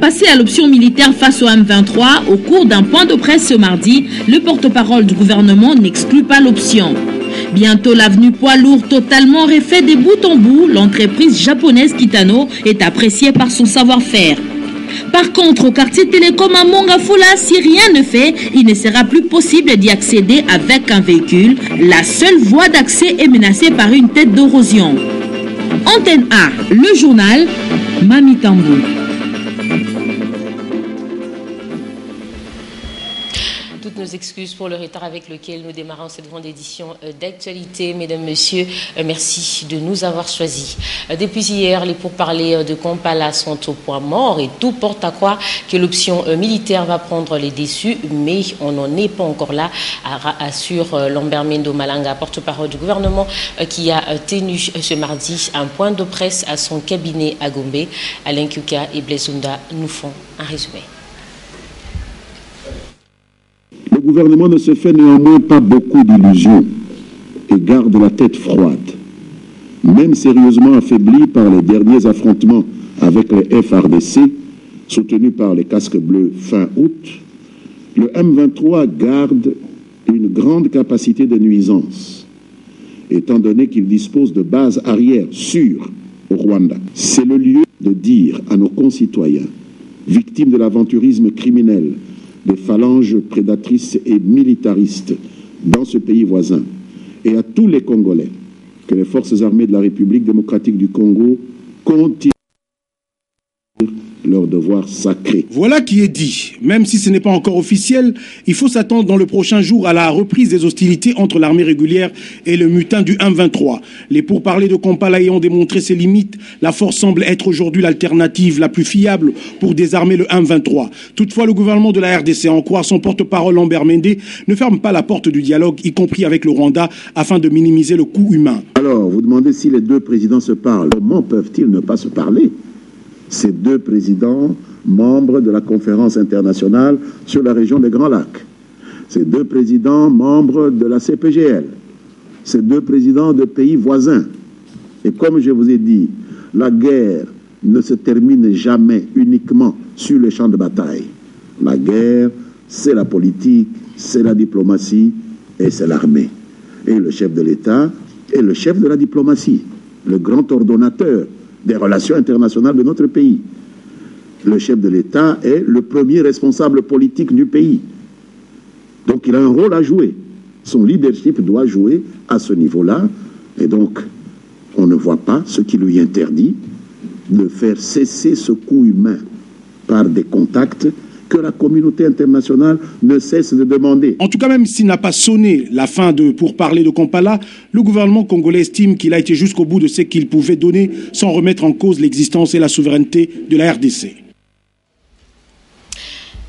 passer à l'option militaire face au M23. Au cours d'un point de presse ce mardi, le porte-parole du gouvernement n'exclut pas l'option. Bientôt, l'avenue poids lourd totalement refait de bout en bout, l'entreprise japonaise Kitano est appréciée par son savoir-faire. Par contre, au quartier Télécom à Mongafula, si rien ne fait, il ne sera plus possible d'y accéder avec un véhicule. La seule voie d'accès est menacée par une tête d'érosion. Antenne A, le journal, Mami Tambou. Toutes nos excuses pour le retard avec lequel nous démarrons cette grande édition d'actualité. Mesdames, Messieurs, merci de nous avoir choisis. Depuis hier, les pourparlers de Kampala sont au point mort et tout porte à croire que l'option militaire va prendre les déçus, mais on n'en est pas encore là, assure Lambert Mendo Malanga, porte-parole du gouvernement, qui a tenu ce mardi un point de presse à son cabinet à Gombe. Alain Kuka et Blaisunda nous font un résumé. Le gouvernement ne se fait néanmoins pas beaucoup d'illusions et garde la tête froide. Même sérieusement affaibli par les derniers affrontements avec les FARDC, soutenus par les casques bleus fin août, le M23 garde une grande capacité de nuisance, étant donné qu'il dispose de bases arrières sûres au Rwanda. C'est le lieu de dire à nos concitoyens, victimes de l'aventurisme criminel, des phalanges prédatrices et militaristes dans ce pays voisin, et à tous les Congolais, que les forces armées de la République démocratique du Congo continuent leur devoir sacré. Voilà qui est dit. Même si ce n'est pas encore officiel, il faut s'attendre dans le prochain jour à la reprise des hostilités entre l'armée régulière et le mutin du M23. Les pourparlers de Kampala ayant démontré ses limites, la force semble être aujourd'hui l'alternative la plus fiable pour désarmer le M23. Toutefois, le gouvernement de la RDC, en croire son porte-parole Lambert Mende, ne ferme pas la porte du dialogue, y compris avec le Rwanda, afin de minimiser le coût humain. Alors, vous demandez si les deux présidents se parlent. Comment peuvent-ils ne pas se parler ? Ces deux présidents, membres de la conférence internationale sur la région des Grands Lacs. Ces deux présidents, membres de la CPGL. Ces deux présidents de pays voisins. Et comme je vous ai dit, la guerre ne se termine jamais uniquement sur les champs de bataille. La guerre, c'est la politique, c'est la diplomatie et c'est l'armée. Et le chef de l'État est le chef de la diplomatie, le grand ordonnateur des relations internationales de notre pays. Le chef de l'État est le premier responsable politique du pays. Donc il a un rôle à jouer. Son leadership doit jouer à ce niveau-là. Et donc, on ne voit pas ce qui lui interdit de faire cesser ce coup humain par des contacts que la communauté internationale ne cesse de demander. En tout cas, même s'il n'a pas sonné la fin de pourparlers de Kampala, le gouvernement congolais estime qu'il a été jusqu'au bout de ce qu'il pouvait donner sans remettre en cause l'existence et la souveraineté de la RDC.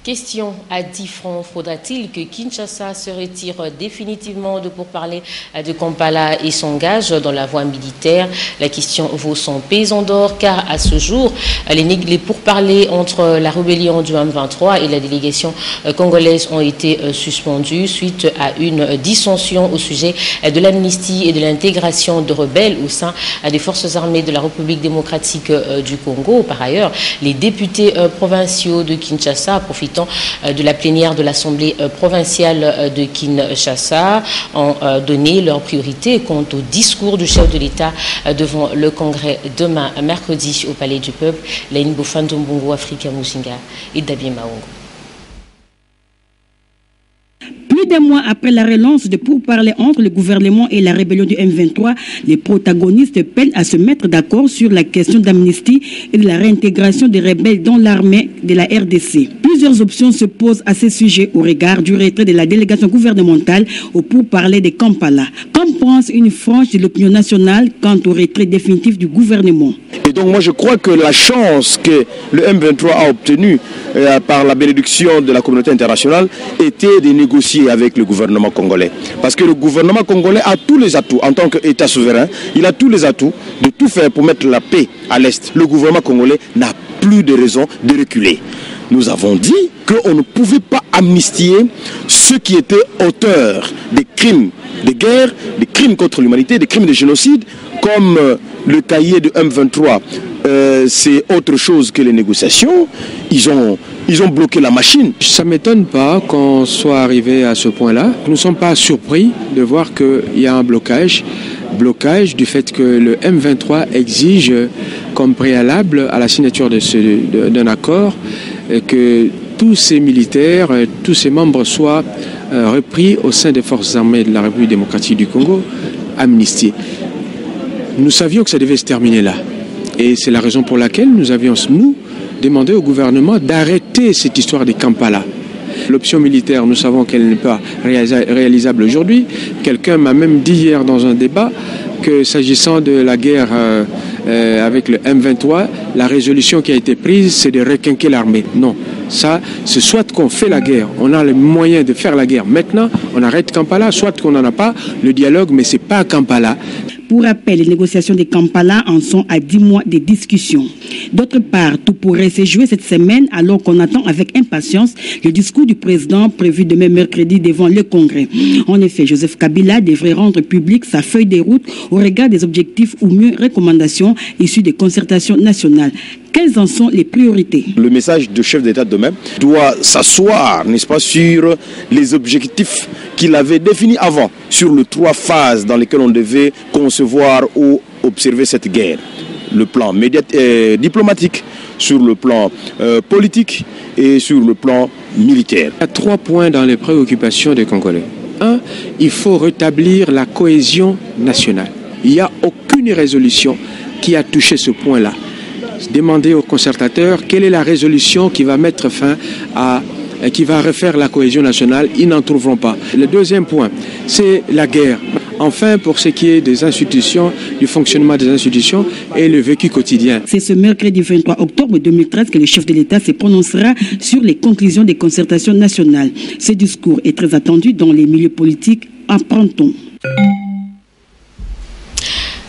Question à 10 francs, faudra-t-il que Kinshasa se retire définitivement de pourparlers de Kampala et s'engage dans la voie militaire? La question vaut son pesant d'or, car à ce jour, les pourparlers entre la rébellion du M23 et la délégation congolaise ont été suspendus suite à une dissension au sujet de l'amnistie et de l'intégration de rebelles au sein des forces armées de la République démocratique du Congo. Par ailleurs, les députés provinciaux de Kinshasa, profitant de la plénière de l'Assemblée provinciale de Kinshasa, ont donné leur priorité quant au discours du chef de l'État devant le Congrès demain, mercredi, au Palais du Peuple. Laine Bofandombongo, Afrika Musinga et Dabie Maongo. Plus d'un mois après la relance de pourparlers entre le gouvernement et la rébellion du M23, les protagonistes peinent à se mettre d'accord sur la question d'amnistie et de la réintégration des rebelles dans l'armée de la RDC. Plusieurs options se posent à ce sujet au regard du retrait de la délégation gouvernementale au pourparlers de Kampala. Qu'en pense une frange de l'opinion nationale quant au retrait définitif du gouvernement? Et donc moi je crois que la chance que le M23 a obtenue par la bénédiction de la communauté internationale était de négocier avec le gouvernement congolais. Parce que le gouvernement congolais a tous les atouts en tant qu'État souverain, il a tous les atouts de tout faire pour mettre la paix à l'Est. Le gouvernement congolais n'a plus de raison de reculer. Nous avons dit qu'on ne pouvait pas amnistier ceux qui étaient auteurs des crimes de guerre, des crimes contre l'humanité, des crimes de génocide, comme le cahier de M23, c'est autre chose que les négociations. Ils ont bloqué la machine. Ça ne m'étonne pas qu'on soit arrivé à ce point-là. Nous ne sommes pas surpris de voir qu'il y a un blocage du fait que le M23 exige comme préalable à la signature d'un accord que tous ces militaires, tous ces membres soient repris au sein des forces armées de la République démocratique du Congo, amnistiés. Nous savions que ça devait se terminer là. Et c'est la raison pour laquelle nous avions, demandé au gouvernement d'arrêter cette histoire des Kampala. L'option militaire, nous savons qu'elle n'est pas réalisable aujourd'hui. Quelqu'un m'a même dit hier dans un débat que s'agissant de la guerre avec le M23, la résolution qui a été prise, c'est de requinquer l'armée. Non, ça, c'est soit qu'on fait la guerre, on a les moyens de faire la guerre maintenant, on arrête Kampala, soit qu'on n'en a pas, le dialogue, mais c'est pas à Kampala. Pour rappel, les négociations de Kampala en sont à 10 mois de discussion. D'autre part, tout pourrait se jouer cette semaine alors qu'on attend avec impatience le discours du président prévu demain mercredi devant le Congrès. En effet, Joseph Kabila devrait rendre publique sa feuille de route au regard des objectifs ou mieux recommandations issues des concertations nationales. Quelles en sont les priorités? Le message du chef d'État demain doit s'asseoir, n'est-ce pas, sur les objectifs qu'il avait définis avant, sur les 3 phases dans lesquelles on devait concevoir ou observer cette guerre. Le plan diplomatique, sur le plan politique et sur le plan militaire. Il y a 3 points dans les préoccupations des Congolais. 1, il faut rétablir la cohésion nationale. Il n'y a aucune résolution qui a touché ce point-là. Demander aux concertateurs quelle est la résolution qui va mettre fin à, qui va refaire la cohésion nationale. Ils n'en trouveront pas. Le deuxième point, c'est la guerre. Enfin, pour ce qui est des institutions, du fonctionnement des institutions et le vécu quotidien. C'est ce mercredi 23 octobre 2013 que le chef de l'État se prononcera sur les conclusions des concertations nationales. Ce discours est très attendu dans les milieux politiques. Apprend-on.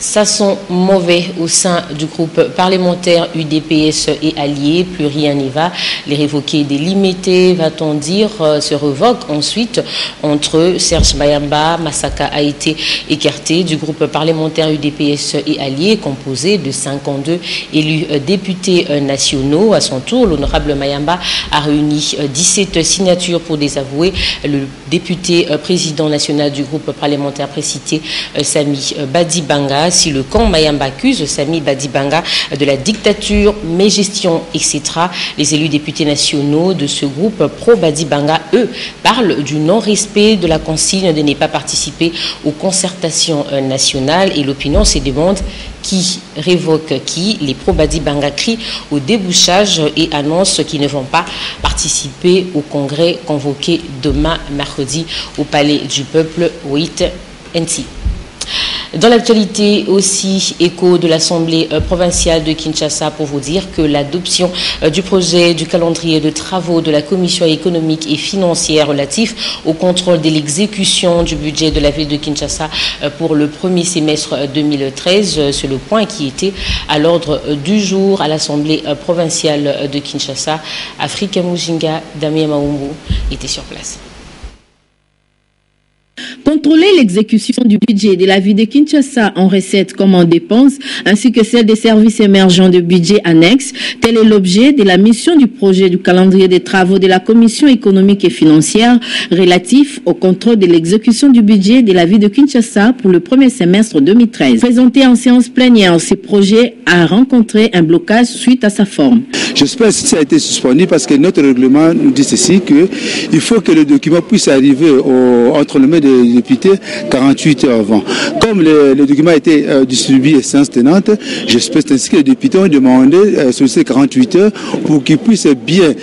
Ça sent mauvais au sein du groupe parlementaire UDPS et alliés, plus rien n'y va. Les révoqués délimités, va-t-on dire, se revoquent ensuite entre Serge Mayamba. Massaka a été écarté du groupe parlementaire UDPS et alliés, composé de 52 élus députés nationaux. À son tour, l'honorable Mayamba a réuni 17 signatures pour désavouer le député président national du groupe parlementaire précité, Sami Badibanga. Si le camp Mayamba accuse Sami Badibanga de la dictature, mégestion, etc., les élus députés nationaux de ce groupe pro-Badibanga, eux, parlent du non-respect de la consigne de ne pas participer aux concertations nationales. Et l'opinion se demande qui révoque qui. Les pro-Badibanga crient au débouchage et annoncent qu'ils ne vont pas participer au congrès convoqué demain mercredi au Palais du Peuple, 8 NC. Dans l'actualité aussi, écho de l'Assemblée provinciale de Kinshasa pour vous dire que l'adoption du projet du calendrier de travaux de la Commission économique et financière relatif au contrôle de l'exécution du budget de la ville de Kinshasa pour le premier semestre 2013, c'est le point qui était à l'ordre du jour à l'Assemblée provinciale de Kinshasa. Afrika Mujinga, Damien Maumbo était sur place. Contrôler l'exécution du budget de la ville de Kinshasa en recettes comme en dépenses, ainsi que celle des services émergents de budget annexe, tel est l'objet de la mission du projet du calendrier des travaux de la Commission économique et financière relatif au contrôle de l'exécution du budget de la ville de Kinshasa pour le premier semestre 2013. Présenté en séance plénière, ce projet a rencontré un blocage suite à sa forme. J'espère que ça a été suspendu parce que notre règlement nous dit ceci, qu'il faut que le document puisse arriver entre les mains des députés 48 heures avant. Comme le document a été distribué séance tenante, j'espère ainsi que les députés ont demandé sur ces 48 heures pour qu'ils puissent bien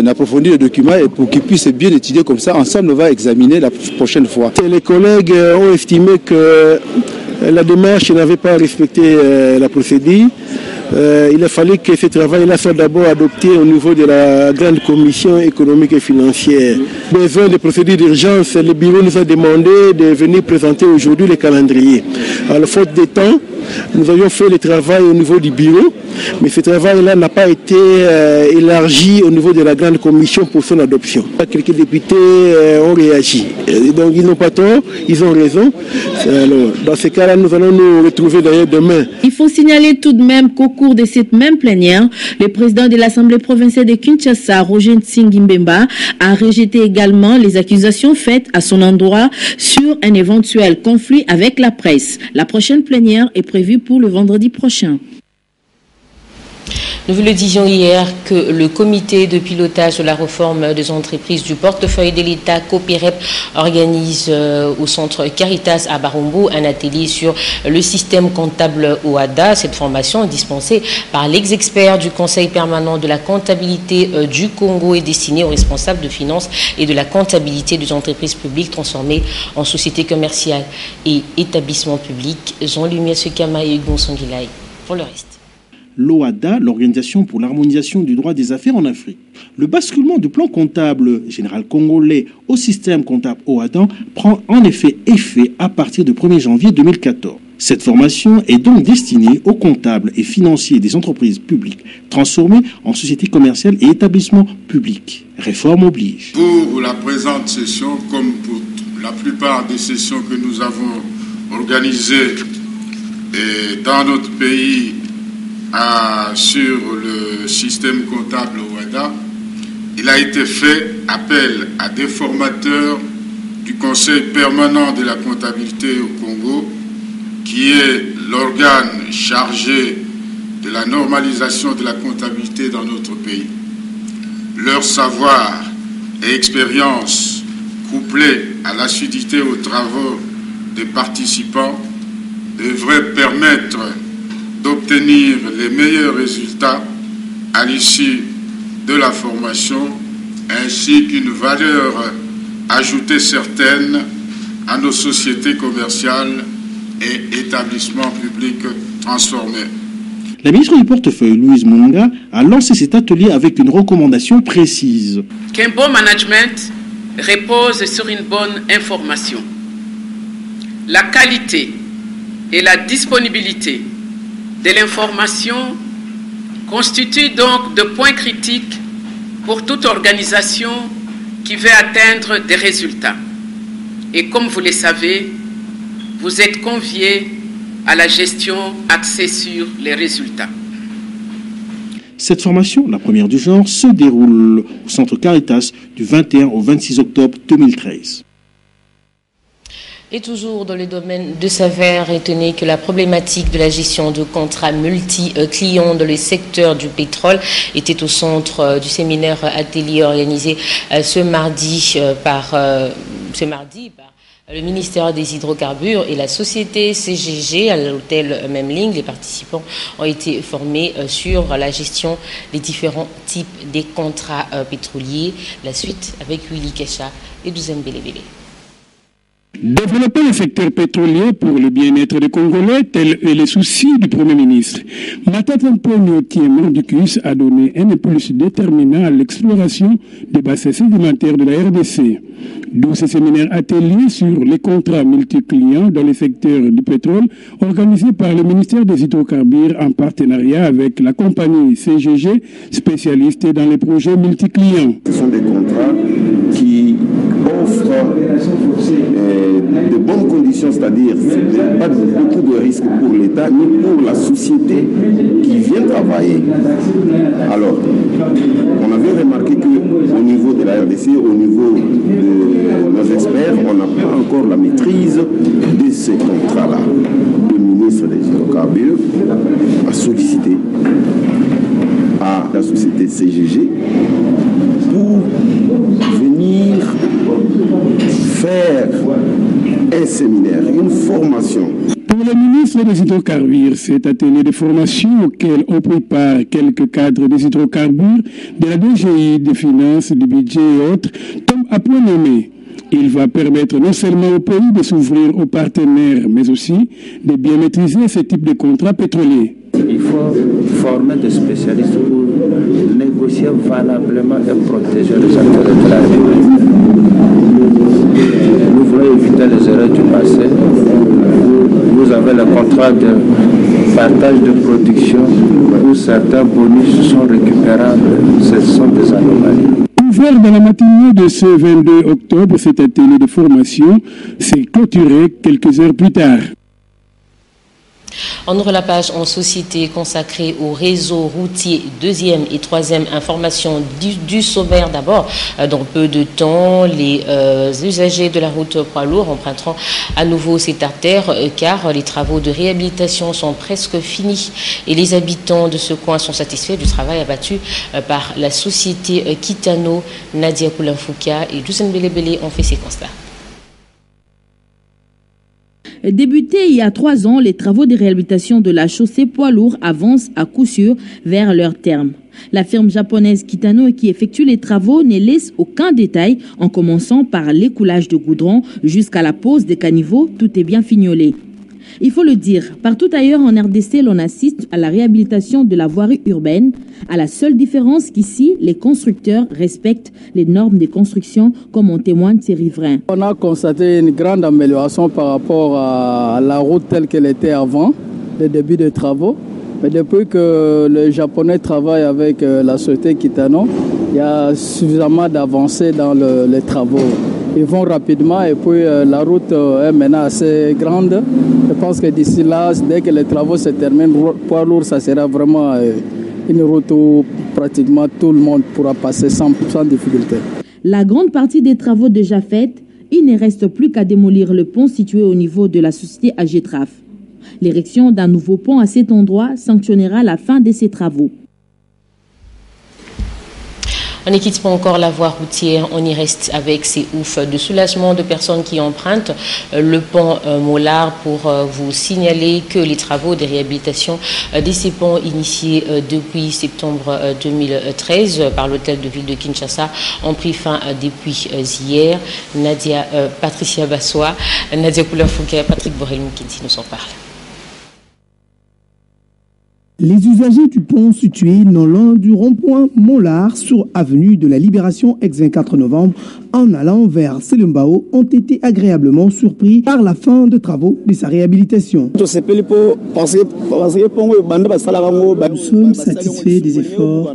approfondir le document et pour qu'ils puissent bien étudier comme ça. Ensemble, on va examiner la prochaine fois. Et les collègues ont estimé que la démarche n'avait pas respecté la procédure. Il a fallu que ce travail-là soit d'abord adopté au niveau de la grande commission économique et financière. Besoin de procédures d'urgence, le bureau nous a demandé de venir présenter aujourd'hui le calendrier. À la faute de temps, nous avions fait le travail au niveau du bureau mais ce travail-là n'a pas été élargi au niveau de la grande commission pour son adoption. Quelques députés ont réagi, donc ils n'ont pas tort, ils ont raison. Alors, dans ce cas-là, nous allons nous retrouver d'ailleurs demain. Il faut signaler tout de même qu'au cours de cette même plénière, le président de l'Assemblée provinciale de Kinshasa, Roger Ntsinghi-Mbemba, a rejeté également les accusations faites à son endroit sur un éventuel conflit avec la presse. La prochaine plénière est prévue pour le vendredi prochain. Nous vous le disions hier que le comité de pilotage de la réforme des entreprises du portefeuille de l'État, COPIREP, organise au centre Caritas à Barumbu un atelier sur le système comptable OADA. Cette formation est dispensée par l'ex-expert du Conseil permanent de la comptabilité du Congo et destinée aux responsables de finances et de la comptabilité des entreprises publiques transformées en sociétés commerciales et établissements publics. Jean-Lumière Sekama et Hugo Songilai pour le reste. L'OADA, l'Organisation pour l'harmonisation du droit des affaires en Afrique. Le basculement du plan comptable général congolais au système comptable OADA prend en effet à partir du 1er janvier 2014. Cette formation est donc destinée aux comptables et financiers des entreprises publiques transformées en sociétés commerciales et établissements publics. Réforme oblige. Pour la présente session, comme pour la plupart des sessions que nous avons organisées dans notre pays, sur le système comptable OADA, il a été fait appel à des formateurs du Conseil permanent de la comptabilité au Congo, qui est l'organe chargé de la normalisation de la comptabilité dans notre pays. Leur savoir et expérience, couplés à l'assiduité aux travaux des participants, devraient permettre d'obtenir les meilleurs résultats à l'issue de la formation, ainsi qu'une valeur ajoutée certaine à nos sociétés commerciales et établissements publics transformés. La ministre du portefeuille, Louise Munga, a lancé cet atelier avec une recommandation précise. Qu'un bon management repose sur une bonne information. La qualité et la disponibilité de l'information constituent donc de points critiques pour toute organisation qui veut atteindre des résultats. Et comme vous le savez, vous êtes conviés à la gestion axée sur les résultats. Cette formation, la première du genre, se déroule au centre Caritas du 21 au 26 octobre 2013. Et toujours dans le domaine de Saverne, retenez que la problématique de la gestion de contrats multi-clients dans le secteur du pétrole était au centre du séminaire atelier organisé ce mardi par le ministère des Hydrocarbures et la société CGG à l'hôtel Memling. Les participants ont été formés sur la gestion des différents types des contrats pétroliers. La suite avec Willy Kesha et Douzen Belebele. Développer le secteur pétrolier pour le bien-être des Congolais, tel est le souci du Premier ministre. Matata Mpogno Tiemondicus a donné un impulse déterminant à l'exploration des bassins sédimentaires de la RDC. D'où ce séminaire atelier sur les contrats multi-clients dans le secteur du pétrole, organisé par le ministère des Hydrocarbures en partenariat avec la compagnie CGG, spécialiste dans les projets multi-clients. Ce sont des contrats qui offrent de bonnes conditions, c'est-à-dire pas beaucoup de risques pour l'État ni pour la société qui vient travailler. Alors, on avait remarqué qu'au niveau de la RDC, au niveau de nos experts, on n'a pas encore la maîtrise de ces contrats-là. Le ministre des Hydrocarbures a sollicité à la société CGG pour venir faire un séminaire, une formation. Pour le ministre des Hydrocarbures, cet atelier de formation auquel on prépare quelques cadres des hydrocarbures, de la DGI, des finances, du budget et autres, tombe à point nommé. Il va permettre non seulement au pays de s'ouvrir aux partenaires, mais aussi de bien maîtriser ce type de contrats pétroliers. Il faut former des spécialistes pour négocier valablement et protéger les intérêts de la République. Nous voulons éviter les erreurs du passé. Vous avez le contrat de partage de production où certains bonus sont récupérables. Ce sont des anomalies. Ouvert dans la matinée de ce 22 octobre, cet atelier de formation s'est clôturé quelques heures plus tard. On ouvre la page en société consacrée au réseau routier. Deuxième et troisième information du sommaire. D'abord, dans peu de temps, les usagers de la route poids lourd emprunteront à nouveau cette artère car les travaux de réhabilitation sont presque finis et les habitants de ce coin sont satisfaits du travail abattu par la société Kitano. Nadia Koulanfouka et Doucen Belebele ont fait ces constats. Débutés il y a 3 ans, les travaux de réhabilitation de la chaussée poids lourd avancent à coup sûr vers leur terme. La firme japonaise Kitano qui effectue les travaux ne laisse aucun détail en commençant par l'écoulage de goudron jusqu'à la pose des caniveaux, tout est bien fignolé. Il faut le dire, partout ailleurs en RDC, l'on assiste à la réhabilitation de la voirie urbaine, à la seule différence qu'ici, les constructeurs respectent les normes de construction, comme en témoignent ces riverains. On a constaté une grande amélioration par rapport à la route telle qu'elle était avant, le début des travaux. Mais depuis que les Japonais travaillent avec la société Kitano, il y a suffisamment d'avancées dans les travaux. Ils vont rapidement et puis la route est maintenant assez grande. Je pense que d'ici là, dès que les travaux se terminent, poids lourd, ça sera vraiment une route où pratiquement tout le monde pourra passer sans difficulté. La grande partie des travaux déjà faits, il ne reste plus qu'à démolir le pont situé au niveau de la société AGETRAF. L'érection d'un nouveau pont à cet endroit sanctionnera la fin de ces travaux. On ne quitte pas encore la voie routière, on y reste avec ces oufs de soulagement de personnes qui empruntent le pont Mollard pour vous signaler que les travaux de réhabilitation de ces ponts initiés depuis septembre 2013 par l'hôtel de ville de Kinshasa ont pris fin depuis hier. Patricia Bassois, Nadia Koulanfouka, Patrick Borel-Moukinti nous en parlent. Les usagers du pont situé non loin du rond-point Mollard sur avenue de la Libération ex-24 novembre en allant vers Selumbao ont été agréablement surpris par la fin de travaux de sa réhabilitation. Nous sommes satisfaits des efforts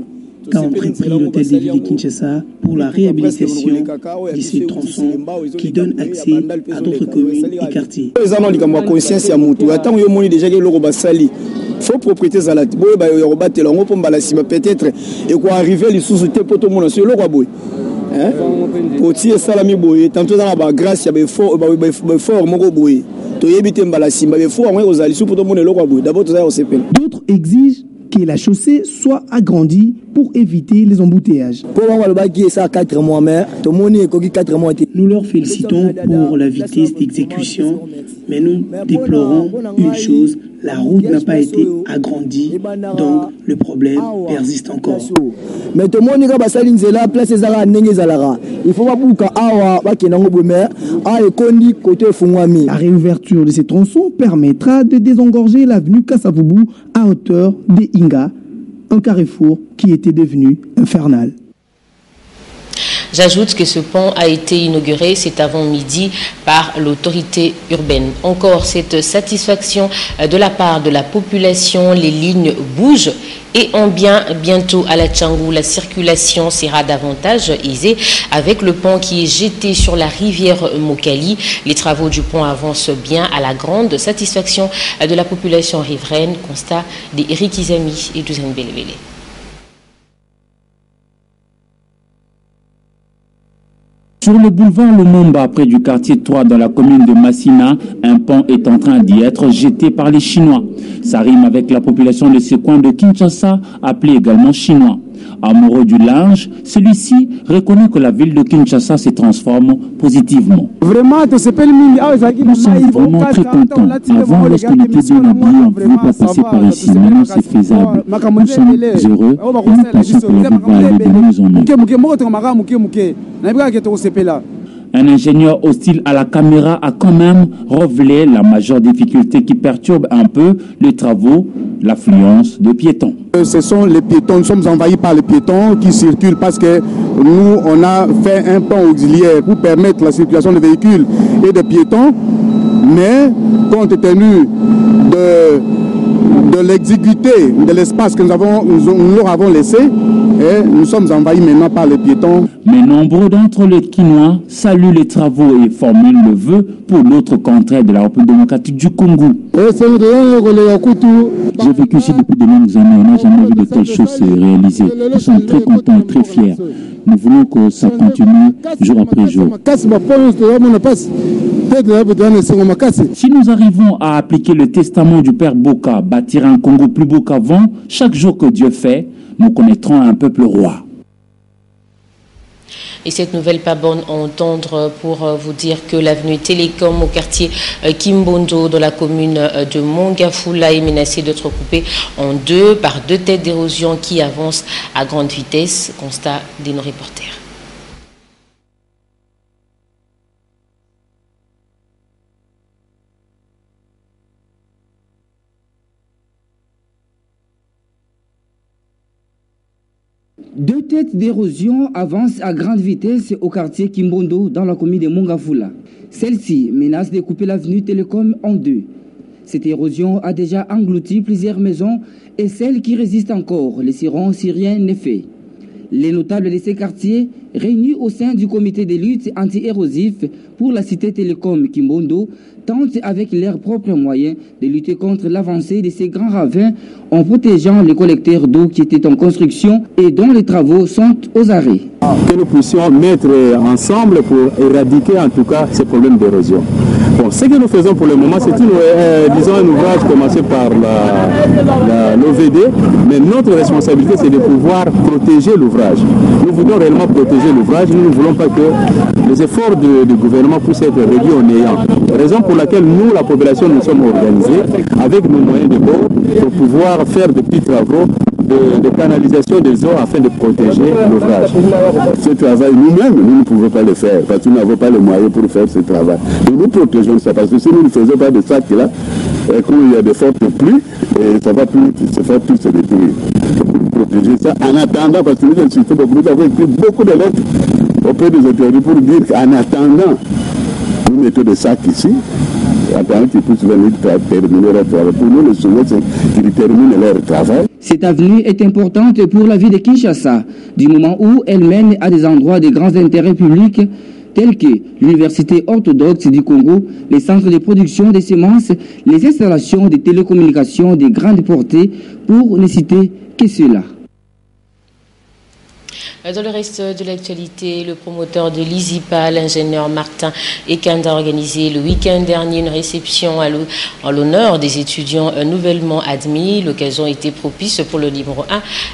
qu'a entrepris l'hôtel de ville de Kinshasa pour la réhabilitation de ces tronçons qui donnent accès à d'autres communes et quartiers. Faut propriété zalati boye ba yo batela ngo pomba la sima peut-être et quoi arriver les sous-souté pour tout le monde sur le roi boy hein poti salami boye tantôt dans la grâce ya be fort moko boye to yebite mbala sima be fort ngo ozali sous pour tout le monde le roi boy d'abord tout ça on s'appelle. D'autres exigent que la chaussée soit agrandie pour éviter les embouteillages. Nous leur félicitons pour la vitesse d'exécution, mais nous déplorons une chose, la route n'a pas été agrandie, donc le problème persiste encore. La réouverture de ces tronçons permettra de désengorger l'avenue Kassavubu à hauteur de Inga, un carrefour qui était devenu infernal. J'ajoute que ce pont a été inauguré cet avant-midi par l'autorité urbaine. Encore cette satisfaction de la part de la population, les lignes bougent et bientôt à la Tchangou, la circulation sera davantage aisée avec le pont qui est jeté sur la rivière Mokali. Les travaux du pont avancent bien à la grande satisfaction de la population riveraine. Constat d'Éric Izami et Douzen Belebele. Sur le boulevard Lumumba, près du quartier 3 dans la commune de Massina, un pont est en train d'y être jeté par les Chinois. Ça rime avec la population de ce coin de Kinshasa, appelée également chinois. Amoureux du linge, celui-ci reconnaît que la ville de Kinshasa se transforme positivement. Nous sommes vraiment très contents. Avant, lorsque l'été bien habillé, on ne pouvait pas passer par ici. Maintenant, c'est faisable. Nous sommes heureux et nous pensons que la vie va aller de mieux en mieux. Un ingénieur hostile à la caméra a quand même révélé la majeure difficulté qui perturbe un peu les travaux, l'affluence de piétons. Ce sont les piétons, nous sommes envahis par les piétons qui circulent parce que nous, on a fait un pont auxiliaire pour permettre la circulation de véhicules et de piétons, mais compte tenu de de l'exécuter de l'espace que nous leur avons laissé et nous sommes envahis maintenant par les piétons. Mais nombreux d'entre les Kinois saluent les travaux et formulent le vœu pour l'autre contrée de la République démocratique du Congo. J'ai vécu ici depuis de longues années, on n'a jamais vu de telles choses se réaliser. Nous sommes très contents et très fiers. Nous voulons que ça continue jour après jour. Si nous arrivons à appliquer le testament du Père Boka, bâtir un Congo plus beau qu'avant, chaque jour que Dieu fait, nous connaîtrons un peuple roi. Et cette nouvelle pas bonne à entendre pour vous dire que l'avenue Télécom au quartier Kimbondo dans la commune de Mongafula est menacée d'être coupée en deux par deux têtes d'érosion qui avancent à grande vitesse. Constat de nos reporters. Deux têtes d'érosion avancent à grande vitesse au quartier Kimbondo dans la commune de Mongafula. Celle-ci menace de couper l'avenue Télécom en deux. Cette érosion a déjà englouti plusieurs maisons et celles qui résistent encore laisseront si rien n'est fait. Les notables de ces quartiers, réunis au sein du comité de lutte anti-érosif pour la cité Télécom Kimbondo, tentent avec leurs propres moyens de lutter contre l'avancée de ces grands ravins en protégeant les collecteurs d'eau qui étaient en construction et dont les travaux sont aux arrêts. Que nous puissions mettre ensemble pour éradiquer en tout cas ces problèmes d'érosion. Bon, ce que nous faisons pour le moment, c'est disons un ouvrage commencé par l'OVD, mais notre responsabilité, c'est de pouvoir protéger l'ouvrage. Nous voulons réellement protéger l'ouvrage, nous ne voulons pas que les efforts du gouvernement puissent être réduits en néant. Raison pour laquelle nous, la population, nous sommes organisés avec nos moyens de bord pour pouvoir faire des petits travaux de canalisation des eaux afin de protéger l'ouvrage. Ce travail, nous-mêmes, nous ne pouvons pas le faire parce que nous n'avons pas les moyens pour faire ce travail. Nous protégeons ça parce que si nous ne faisons pas de ça, là, quand il y a de fortes pluies, ça va tout se détruire. Pour protéger ça, en attendant, parce que nous avons écrit beaucoup de lettres auprès des autorités pour dire qu'en attendant, nous mettons des sacs ici, attendant qu'ils puissent venir terminer leur travail. Pour nous, le souhait, c'est qu'ils terminent leur travail. Cette avenue est importante pour la ville de Kinshasa, du moment où elle mène à des endroits de grands intérêts publics, tels que l'Université orthodoxe du Congo, les centres de production des semences, les installations de télécommunications de grande portée, pour ne citer que cela. Dans le reste de l'actualité, le promoteur de l'ISIPA, l'ingénieur Martin Ekanda, a organisé le week-end dernier une réception en l'honneur des étudiants nouvellement admis. L'occasion était propice pour le numéro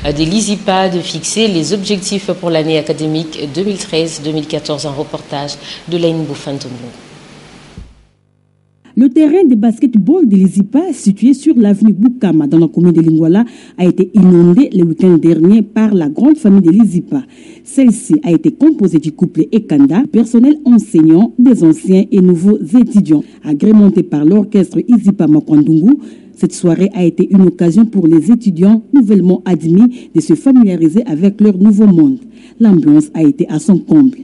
1 de l'ISIPA de fixer les objectifs pour l'année académique 2013-2014. Un reportage de Laine Boufantombo. Le terrain de basketball de l'ISIPA, situé sur l'avenue Boukama dans la commune de Lingwala, a été inondé le week-end dernier par la grande famille de l'ISIPA. Celle-ci a été composée du couple Ekanda, personnel enseignant, des anciens et nouveaux étudiants. Agrémenté par l'orchestre ISIPA Makwandungu, cette soirée a été une occasion pour les étudiants nouvellement admis de se familiariser avec leur nouveau monde. L'ambiance a été à son comble.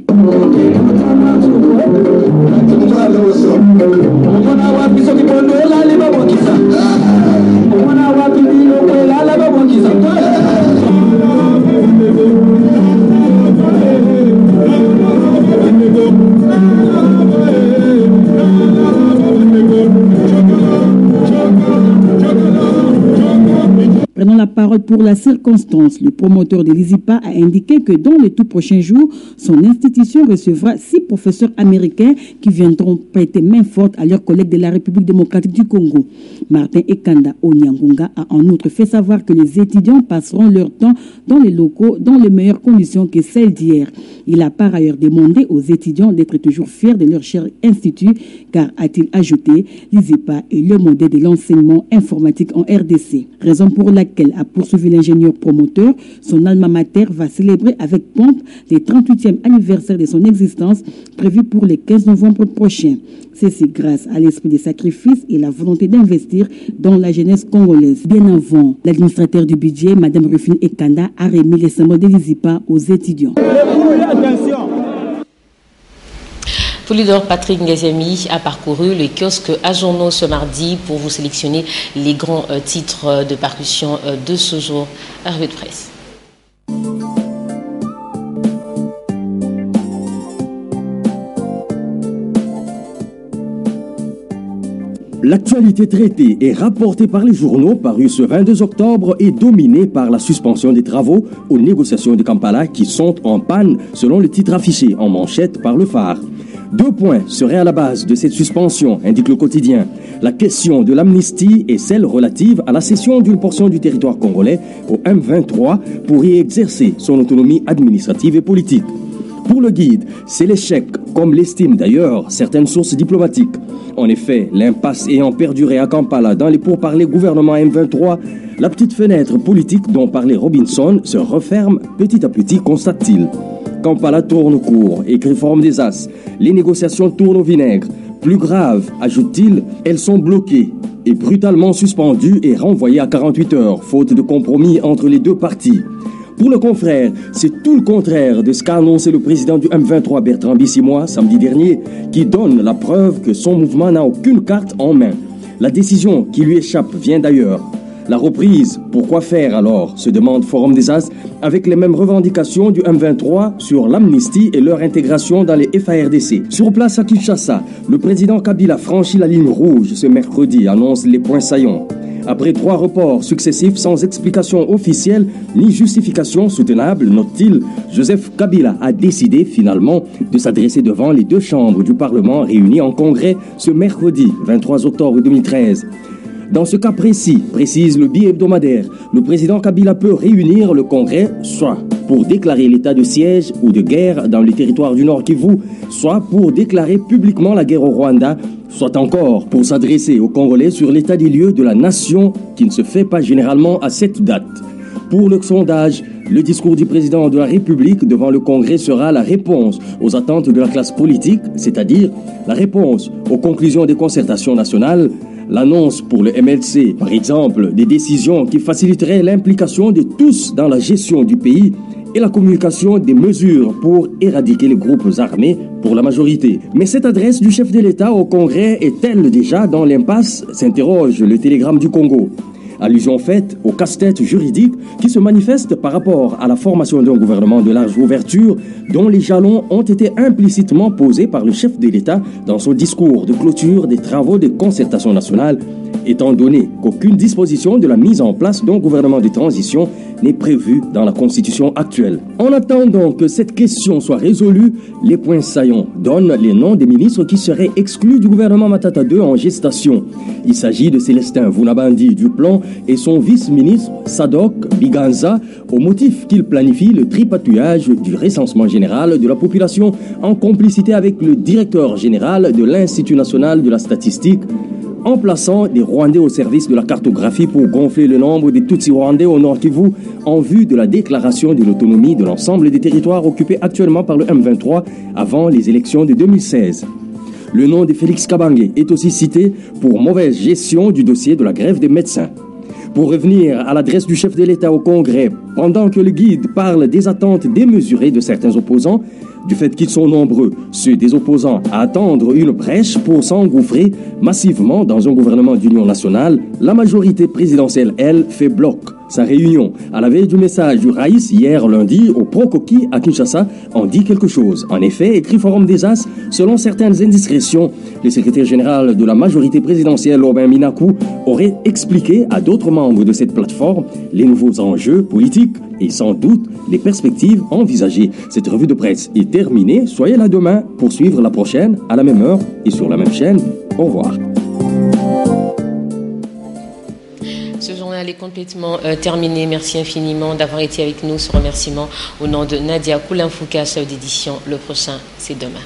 Prenant la parole pour la circonstance, le promoteur de l'ISIPA a indiqué que dans les tout prochains jours, son institution recevra 6 professeurs américains qui viendront prêter main forte à leurs collègues de la République démocratique du Congo. Martin Ekanda Onyangunga a en outre fait savoir que les étudiants passeront leur temps dans les locaux dans les meilleures conditions que celles d'hier. Il a par ailleurs demandé aux étudiants d'être toujours fiers de leur cher institut, car, a-t-il ajouté, l'ISIPA est le modèle de l'enseignement informatique en RDC. Raison pour laquelle, a poursuivi l'ingénieur promoteur, son alma mater va célébrer avec pompe le 38e anniversaire de son existence, prévu pour le 15 novembre prochain. Ceci grâce à l'esprit de sacrifice et la volonté d'investir dans la jeunesse congolaise. Bien avant, l'administrateur du budget, Mme Rufine Ekanda, a remis les symboles de l'ISIPA aux étudiants. Polydor Patrick Ngaziami a parcouru les kiosques à journaux ce mardi pour vous sélectionner les grands titres de parution de ce jour. Revue de presse. L'actualité traitée et rapportée par les journaux parus ce 22 octobre est dominée par la suspension des travaux aux négociations de Kampala qui sont en panne selon le titre affiché en manchette par le Phare. 2 points seraient à la base de cette suspension, indique le quotidien. La question de l'amnistie et celle relative à la cession d'une portion du territoire congolais au M23 pour y exercer son autonomie administrative et politique. Pour le guide, c'est l'échec, comme l'estiment d'ailleurs certaines sources diplomatiques. En effet, l'impasse ayant perduré à Kampala dans les pourparlers gouvernement M23, la petite fenêtre politique dont parlait Robinson se referme petit à petit, constate-t-il. Kampala tourne court, écrit Forum des As. Les négociations tournent au vinaigre. Plus grave, ajoute-t-il, elles sont bloquées et brutalement suspendues et renvoyées à 48 heures, faute de compromis entre les deux parties. Pour le confrère, c'est tout le contraire de ce qu'a annoncé le président du M23 Bertrand Bisimwa samedi dernier, qui donne la preuve que son mouvement n'a aucune carte en main. La décision qui lui échappe vient d'ailleurs. La reprise, pourquoi faire alors, se demande Forum des As, avec les mêmes revendications du M23 sur l'amnistie et leur intégration dans les FARDC. Sur place à Kinshasa, le président Kabila franchit la ligne rouge ce mercredi, annonce les points saillants. Après 3 reports successifs sans explication officielle ni justification soutenable, note-t-il, Joseph Kabila a décidé finalement de s'adresser devant les 2 chambres du Parlement réunies en congrès ce mercredi 23 octobre 2013. Dans ce cas précis, précise le billet hebdomadaire, le président Kabila peut réunir le congrès soit pour déclarer l'état de siège ou de guerre dans le territoire du Nord Kivu, soit pour déclarer publiquement la guerre au Rwanda, soit encore pour s'adresser aux Congolais sur l'état des lieux de la nation qui ne se fait pas généralement à cette date. Pour le sondage, le discours du président de la République devant le Congrès sera la réponse aux attentes de la classe politique, c'est-à-dire la réponse aux conclusions des concertations nationales, l'annonce pour le MLC, par exemple, des décisions qui faciliteraient l'implication de tous dans la gestion du pays et la communication des mesures pour éradiquer les groupes armés pour la majorité. Mais cette adresse du chef de l'État au Congrès est-elle déjà dans l'impasse, s'interroge le Télégramme du Congo. Allusion faite au casse-tête juridique qui se manifeste par rapport à la formation d'un gouvernement de large ouverture dont les jalons ont été implicitement posés par le chef de l'État dans son discours de clôture des travaux de concertation nationale, étant donné qu'aucune disposition de la mise en place d'un gouvernement de transition n'est prévue dans la Constitution actuelle. En attendant que cette question soit résolue, les points saillants donnent les noms des ministres qui seraient exclus du gouvernement Matata II en gestation. Il s'agit de Célestin Vounabandi du Plan et son vice-ministre Sadok Biganza au motif qu'il planifie le tripatouillage du recensement général de la population en complicité avec le directeur général de l'Institut national de la statistique, en plaçant des Rwandais au service de la cartographie pour gonfler le nombre des Tutsis Rwandais au Nord Kivu en vue de la déclaration de l'autonomie de l'ensemble des territoires occupés actuellement par le M23 avant les élections de 2016. Le nom de Félix Kabange est aussi cité pour mauvaise gestion du dossier de la grève des médecins. Pour revenir à l'adresse du chef de l'État au Congrès, pendant que le guide parle des attentes démesurées de certains opposants, du fait qu'ils sont nombreux, ceux des opposants, à attendre une brèche pour s'engouffrer massivement dans un gouvernement d'union nationale, la majorité présidentielle, elle, fait bloc. Sa réunion, à la veille du message du Raïs hier lundi au Procoki à Kinshasa, en dit quelque chose. En effet, écrit Forum des As, selon certaines indiscrétions, le secrétaire général de la majorité présidentielle, Aubin Minakou, aurait expliqué à d'autres membres de cette plateforme les nouveaux enjeux politiques et sans doute les perspectives envisagées. Cette revue de presse est terminée. Soyez là demain pour suivre la prochaine à la même heure et sur la même chaîne. Au revoir. Ce journal est complètement terminé. Merci infiniment d'avoir été avec nous. Ce remerciement au nom de Nadia Koulinfoukas d'édition. Le prochain, c'est demain.